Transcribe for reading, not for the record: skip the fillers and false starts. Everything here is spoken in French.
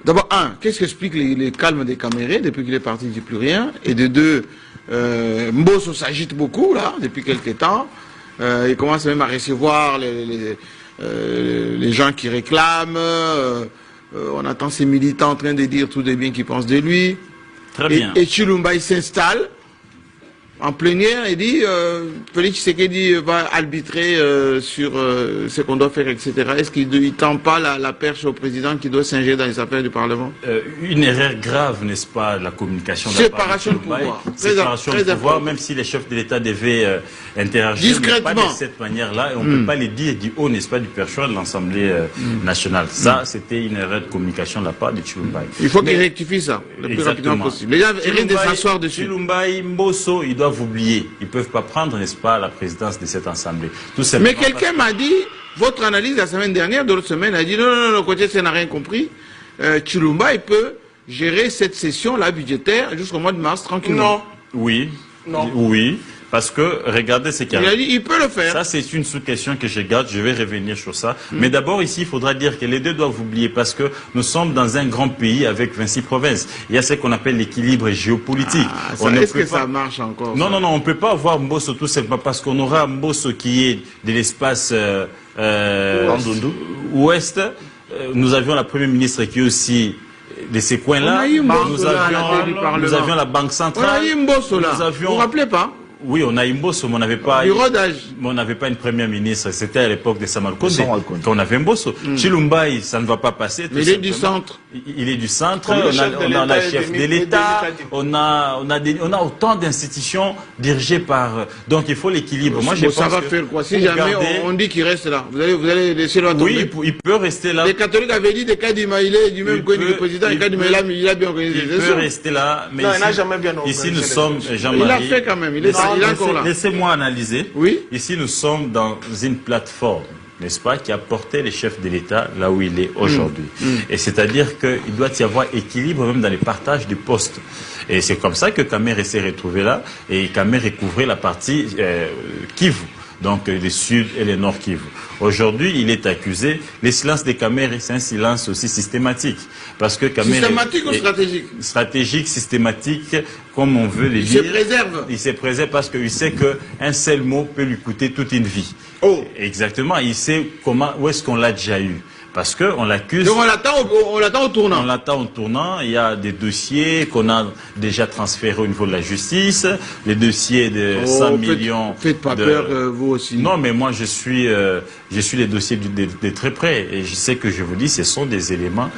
D'abord, un, qu'est-ce qu'explique les calmes des Camérés depuis qu'il est parti, il ne dit plus rien. Et de deux, Mbosso s'agite beaucoup, là, depuis quelques temps. Il commence même à recevoir les gens qui réclament. On attend ses militants en train de dire tout des bien qu'ils pensent de lui. Très bien. Et Chilumba, il s'installe en plénière et dit Félix Tshisekedi va arbitrer sur ce qu'on doit faire, etc. Est-ce qu'il ne tend pas la perche au président qui doit s'ingérer dans les affaires du Parlement? Une erreur grave, n'est-ce pas, la communication de la part Séparation de pouvoir. Séparation de pouvoir, même si les chefs de l'État devaient interagir, mais pas de cette manière-là, et on ne peut pas les dire du haut, n'est-ce pas, du perchoir de l'Assemblée nationale. Ça, c'était une erreur de communication de la part de Chilumba. Il faut qu'il rectifie ça le plus rapidement possible. Les gens risquent de s'asseoir dessus. Chilumba, Mbosso, ils doivent oublier. Ils ne peuvent pas prendre, n'est-ce pas, la présidence de cette Assemblée. Tout simplement. Mais quelqu'un m'a dit, votre analyse la semaine dernière, de l'autre semaine, a dit non, le côté, ça n'a rien compris. Chilumba, il peut gérer cette session-là budgétaire jusqu'au mois de mars tranquillement. Non. Oui. Non. Oui. Parce que, regardez ce qu'il y a. Il a dit, il peut le faire. Ça, c'est une sous-question que je garde, je vais revenir sur ça. Mais d'abord, ici, il faudra dire que les deux doivent oublier, parce que nous sommes dans un grand pays avec 26 provinces. Il y a ce qu'on appelle l'équilibre géopolitique. Est-ce que ça marche encore? Non, non, non, on ne peut pas avoir Mbosso tout simplement, parce qu'on aura Mbosso qui est de l'espace ouest. Nous avions la première ministre qui est aussi de ces coins-là. Nous avions la Banque centrale. On a eu Mbosso là. Vous vous rappelez pas? Oui, on a Mbosso, mais on n'avait pas, pas une première ministre. C'était à l'époque de Samuel Konde qu'on avait Mbosso. Chilumba, ça ne va pas passer. Mais il est du centre. Il est du centre. On a la chef de l'État. On a autant d'institutions dirigées par. Donc il faut l'équilibre. Moi, ça va faire quoi? Si jamais on dit qu'il reste là, vous allez laisser le tomber. Oui, il peut rester là. Les catholiques avaient dit que Kadima, il est du même coin que le président. Et Kadima, il a bien organisé. Il peut rester là. Mais non, il n'a jamais bien organisé. Ici, nous sommes. Il a fait quand même. Laissez-moi analyser. Oui. Ici, nous sommes dans une plateforme, n'est-ce pas, qui a porté le chef de l'État là où il est aujourd'hui. Et c'est-à-dire qu'il doit y avoir équilibre même dans les partages des postes. Et c'est comme ça que Kamere s'est retrouvé là. Et Kamere couvrait la partie Kivu. Donc le sud et le nord Kivu. Aujourd'hui, il est accusé. Le silence de Kamere, c'est un silence aussi systématique. Parce que Kamere... Systématique ou stratégique? Stratégique, systématique, comme on veut le dire. Il se préserve. Il se préserve parce qu'il sait qu'un seul mot peut lui coûter toute une vie. Oh. Exactement. Il sait où est-ce qu'on l'a déjà eu. Parce qu'on l'accuse... Donc on l'attend au tournant. On l'attend au tournant. Il y a des dossiers qu'on a déjà transférés au niveau de la justice. Les dossiers de 100 millions... Faites pas peur, vous aussi. Non, mais moi, je suis les dossiers de très près. Et je sais que je vous dis, ce sont des éléments...